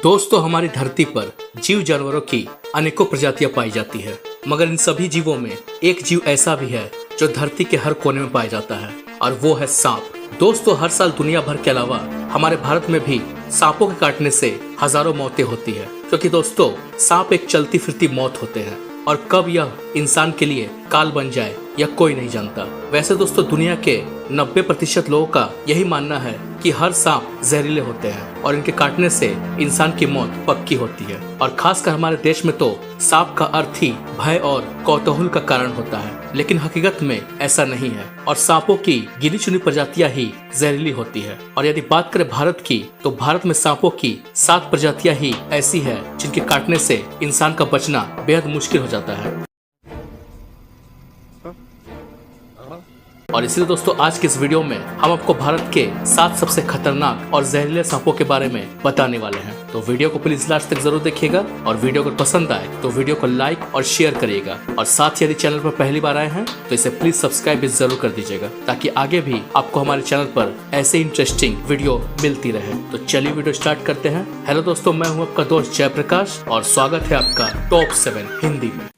दोस्तों, हमारी धरती पर जीव जानवरों की अनेकों प्रजातियां पाई जाती है, मगर इन सभी जीवों में एक जीव ऐसा भी है जो धरती के हर कोने में पाया जाता है, और वो है सांप। दोस्तों, हर साल दुनिया भर के अलावा हमारे भारत में भी सांपों के काटने से हजारों मौतें होती है, क्योंकि दोस्तों सांप एक चलती फिरती मौत होते हैं और कब यह इंसान के लिए काल बन जाए यह कोई नहीं जानता। वैसे दोस्तों, दुनिया के 90% लोगों का यही मानना है कि हर सांप जहरीले होते हैं और इनके काटने से इंसान की मौत पक्की होती है, और खासकर हमारे देश में तो सांप का अर्थ ही भय और कौतूहल का कारण होता है, लेकिन हकीकत में ऐसा नहीं है और सांपों की गिनी चुनी प्रजातियां ही जहरीली होती है। और यदि बात करें भारत की, तो भारत में सांपों की 7 प्रजातियां ही ऐसी है जिनके काटने से इंसान का बचना बेहद मुश्किल हो जाता है। और इसलिए दोस्तों, आज के इस वीडियो में हम आपको भारत के 7 सबसे खतरनाक और जहरीले सांपों के बारे में बताने वाले हैं। तो वीडियो को प्लीज लास्ट तक जरूर देखिएगा, और वीडियो अगर पसंद आए तो वीडियो को लाइक और शेयर करिएगा, और साथ ही यदि चैनल पर पहली बार आए हैं तो इसे प्लीज सब्सक्राइब भी जरूर कर दीजिएगा, ताकि आगे भी आपको हमारे चैनल पर ऐसे इंटरेस्टिंग वीडियो मिलती रहे। तो चलिए वीडियो स्टार्ट करते हैं। हेलो दोस्तों, मैं हूँ आपका दोस्त जयप्रकाश और स्वागत है आपका टॉप 7 हिंदी में।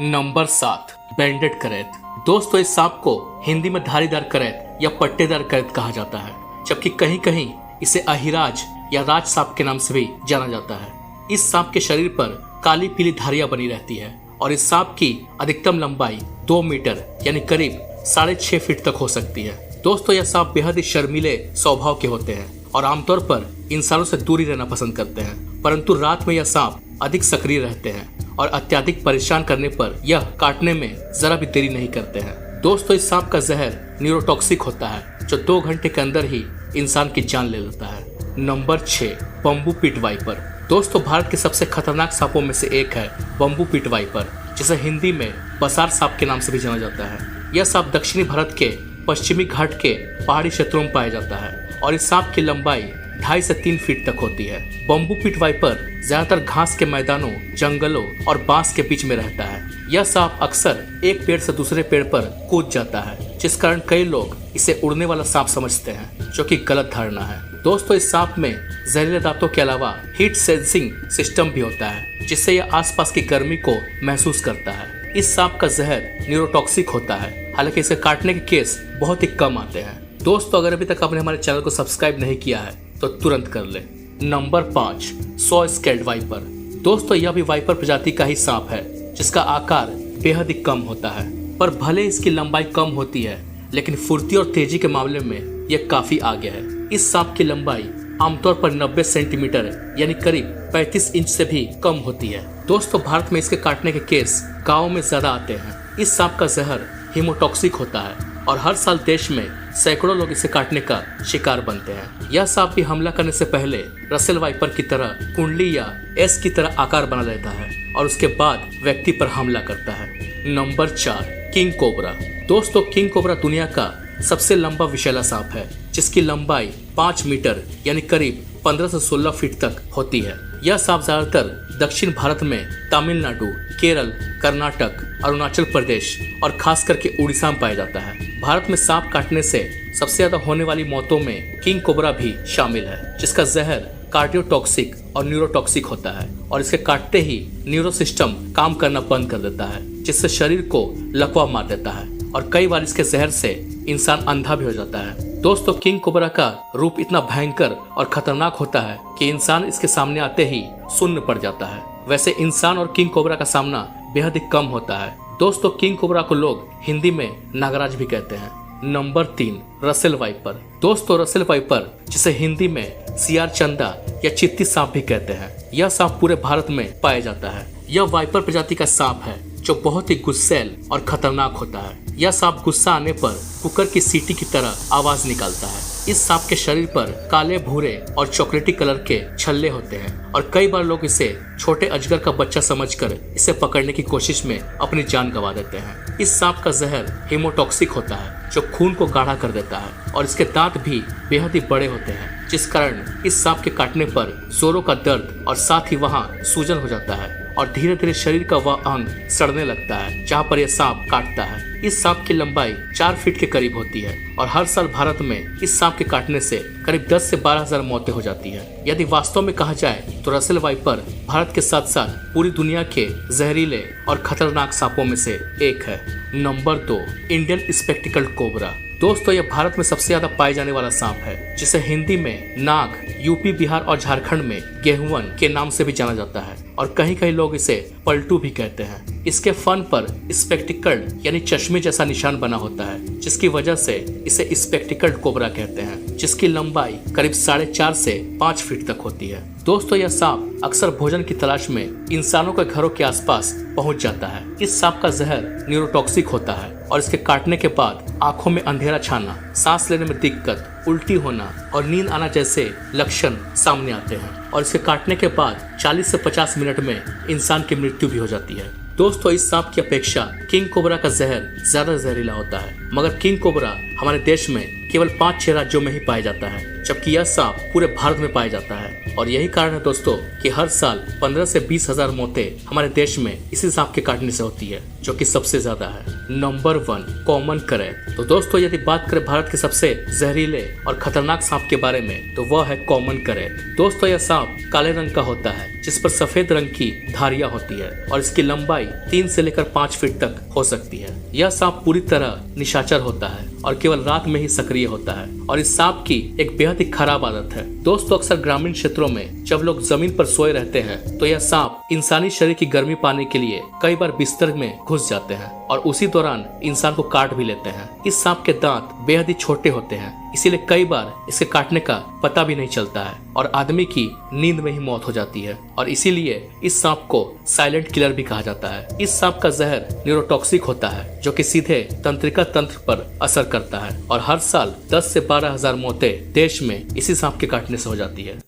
नंबर 7, बैंडेड करैत। दोस्तों, इस सांप को हिंदी में धारीदार करैत या पट्टेदार करैत कहा जाता है, जबकि कहीं कहीं इसे अहिराज या राज सांप के नाम से भी जाना जाता है। इस सांप के शरीर पर काली पीली धारियां बनी रहती है और इस सांप की अधिकतम लंबाई 2 मीटर यानी करीब 6.5 फीट तक हो सकती है। दोस्तों, यह सांप बेहद ही शर्मीले स्वभाव के होते हैं और आमतौर पर इंसानों से दूरी रहना पसंद करते हैं, परंतु रात में यह सांप अधिक सक्रिय रहते हैं और अत्यधिक परेशान करने पर यह काटने में जरा भी देरी नहीं करते हैं। दोस्तों, इस सांप का जहर न्यूरोटॉक्सिक होता है, जो 2 घंटे के अंदर ही इंसान की जान ले लेता है। Number 6, bamboo pit viper. दोस्तों, भारत के सबसे खतरनाक सांपों में से एक है बम्बू पिट वाइपर, जिसे हिंदी में बसार सांप के नाम से भी जाना जाता है। यह सांप दक्षिणी भारत के पश्चिमी घाट के पहाड़ी क्षेत्रों में पाया जाता है और इस सांप की लंबाई 2.5 से 3 फीट तक होती है। बम्बू पिट वाइपर ज्यादातर घास के मैदानों, जंगलों और बांस के बीच में रहता है। यह सांप अक्सर एक पेड़ से दूसरे पेड़ पर कूद जाता है, जिस कारण कई लोग इसे उड़ने वाला सांप समझते हैं, जो कि गलत धारणा है। दोस्तों, इस सांप में जहरीले दांतों के अलावा हीट सेंसिंग सिस्टम भी होता है, जिससे यह आसपास की गर्मी को महसूस करता है। इस सांप का जहर न्यूरोटॉक्सिक होता है, हालांकि इसे काटने के केस बहुत ही कम आते हैं। दोस्तों, अगर अभी तक आपने हमारे चैनल को सब्सक्राइब नहीं किया है तो तुरंत कर ले। Number 5, saw scaled viper. दोस्तों, यह भी वाइपर प्रजाति का ही सांप है, जिसका आकार बेहद ही कम होता है, पर भले इसकी लंबाई कम होती है, लेकिन फुर्ती और तेजी के मामले में यह काफी आगे है। इस सांप की लंबाई आमतौर पर 90 सेंटीमीटर यानी करीब 35 इंच से भी कम होती है। दोस्तों, भारत में इसके काटने के केस गाँव में ज्यादा आते हैं। इस सांप का जहर हीमोटॉक्सिक होता है और हर साल देश में सैकड़ों लोग इसे काटने का शिकार बनते हैं। यह सांप भी हमला करने से पहले रसेल वाइपर की तरह कुंडली या एस की तरह आकार बना लेता है और उसके बाद व्यक्ति पर हमला करता है। Number 4, king cobra. दोस्तों, किंग कोबरा दुनिया का सबसे लंबा विषैला सांप है, जिसकी लंबाई 5 मीटर यानी करीब 15 से 16 फीट तक होती है। यह सांप ज्यादातर दक्षिण भारत में तमिलनाडु, केरल, कर्नाटक, अरुणाचल प्रदेश और खास करके उड़ीसा में पाया जाता है। भारत में सांप काटने से सबसे ज्यादा होने वाली मौतों में किंग कोबरा भी शामिल है, जिसका जहर कार्डियोटॉक्सिक और न्यूरोटॉक्सिक होता है और इसके काटते ही न्यूरो सिस्टम काम करना बंद कर देता है, जिससे शरीर को लकवा मार देता है और कई बार इसके जहर से इंसान अंधा भी हो जाता है। दोस्तों, किंग कोबरा का रूप इतना भयंकर और खतरनाक होता है कि इंसान इसके सामने आते ही शून्य पड़ जाता है। वैसे इंसान और किंग कोबरा का सामना बेहद ही कम होता है। दोस्तों, किंग कोबरा को लोग हिंदी में नागराज भी कहते हैं। Number 3, Russell viper. दोस्तों, रसेल वाइपर, जिसे हिंदी में सियार चंदा या चित्ती सांप भी कहते हैं, यह सांप पूरे भारत में पाया जाता है। यह वाइपर प्रजाति का सांप है जो बहुत ही गुस्सैल और खतरनाक होता है। यह सांप गुस्सा आने पर कुकर की सीटी की तरह आवाज निकालता है। इस सांप के शरीर पर काले, भूरे और चॉकलेटी कलर के छल्ले होते हैं और कई बार लोग इसे छोटे अजगर का बच्चा समझकर इसे पकड़ने की कोशिश में अपनी जान गंवा देते हैं। इस सांप का जहर हीमोटॉक्सिक होता है, जो खून को गाढ़ा कर देता है और इसके दांत भी बेहद ही बड़े होते हैं, जिस कारण इस सांप के काटने पर जोरों का दर्द और साथ ही वहाँ सूजन हो जाता है और धीरे धीरे शरीर का वह अंग सड़ने लगता है जहाँ पर यह सांप काटता है। इस सांप की लंबाई 4 फीट के करीब होती है और हर साल भारत में इस सांप के काटने से करीब 10 से 12 हजार मौतें हो जाती है। यदि वास्तव में कहा जाए तो रसेल वाइपर भारत के साथ साथ पूरी दुनिया के जहरीले और खतरनाक सांपों में से एक है। Number 2, Indian spectacled cobra. दोस्तों, यह भारत में सबसे ज्यादा पाए जाने वाला सांप है, जिसे हिंदी में नाग, यूपी, बिहार और झारखंड में गेहुवन के नाम से भी जाना जाता है और कहीं कहीं लोग इसे पलटू भी कहते हैं। इसके फन पर स्पेक्टिकल्ड यानी चश्मे जैसा निशान बना होता है, जिसकी वजह से इसे स्पेक्टिकल्ड कोबरा कहते हैं, जिसकी लंबाई करीब 4.5 से 5 फीट तक होती है। दोस्तों, यह सांप अक्सर भोजन की तलाश में इंसानों के घरों के आसपास पहुंच जाता है। इस सांप का जहर न्यूरोटॉक्सिक होता है और इसके काटने के बाद आंखों में अंधेरा छाना, सांस लेने में दिक्कत, उल्टी होना और नींद आना जैसे लक्षण सामने आते हैं और इसके काटने के बाद 40 से 50 मिनट में इंसान की मृत्यु भी हो जाती है। दोस्तों, इस सांप की अपेक्षा किंग कोबरा का जहर ज्यादा जहरीला होता है, मगर किंग कोबरा हमारे देश में केवल 5-6 राज्यों में ही पाया जाता है, जबकि यह सांप पूरे भारत में पाया जाता है। और यही कारण है दोस्तों कि हर साल 15 से 20 हजार मौतें हमारे देश में इसी सांप के काटने से होती है, जो कि सबसे ज्यादा है। नंबर 1, कॉमन करैत। तो दोस्तों, यदि बात करें भारत के सबसे जहरीले और खतरनाक सांप के बारे में, तो वह है कॉमन करैत। दोस्तों, यह सांप काले रंग का होता है, जिस पर सफेद रंग की धारियां होती है और इसकी लंबाई 3 से लेकर 5 फीट तक हो सकती है। यह सांप पूरी तरह निशाचर होता है और केवल रात में ही सक्रिय होता है और इस सांप की एक बेहद ही खराब आदत है। दोस्तों, अक्सर ग्रामीण क्षेत्रों में जब लोग जमीन पर सोए रहते हैं तो यह सांप इंसानी शरीर की गर्मी पाने के लिए कई बार बिस्तर में घुस जाते हैं और उसी दौरान इंसान को काट भी लेते हैं। इस सांप के दांत बेहद ही छोटे होते हैं, इसीलिए कई बार इसके काटने का पता भी नहीं चलता है और आदमी की नींद में ही मौत हो जाती है और इसीलिए इस सांप को साइलेंट किलर भी कहा जाता है। इस सांप का जहर न्यूरोटॉक्सिक होता है, जो कि सीधे तंत्रिका तंत्र पर असर करता है और हर साल 10 से 12 हजार मौतें देश में इसी सांप के काटने से हो जाती है।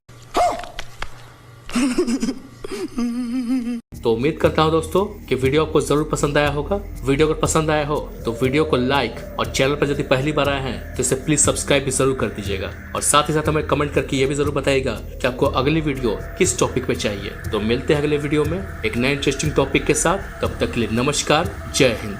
तो उम्मीद करता हूँ दोस्तों कि वीडियो आपको जरूर पसंद आया होगा। वीडियो अगर पसंद आया हो तो वीडियो को लाइक और चैनल पर यदि पहली बार आए हैं तो इसे प्लीज सब्सक्राइब भी जरूर कर दीजिएगा और साथ ही साथ हमें कमेंट करके ये भी जरूर बताइएगा कि आपको अगली वीडियो किस टॉपिक पे चाहिए। तो मिलते हैं अगले वीडियो में एक नए इंटरेस्टिंग टॉपिक के साथ। तब तक के लिए नमस्कार, जय हिंद।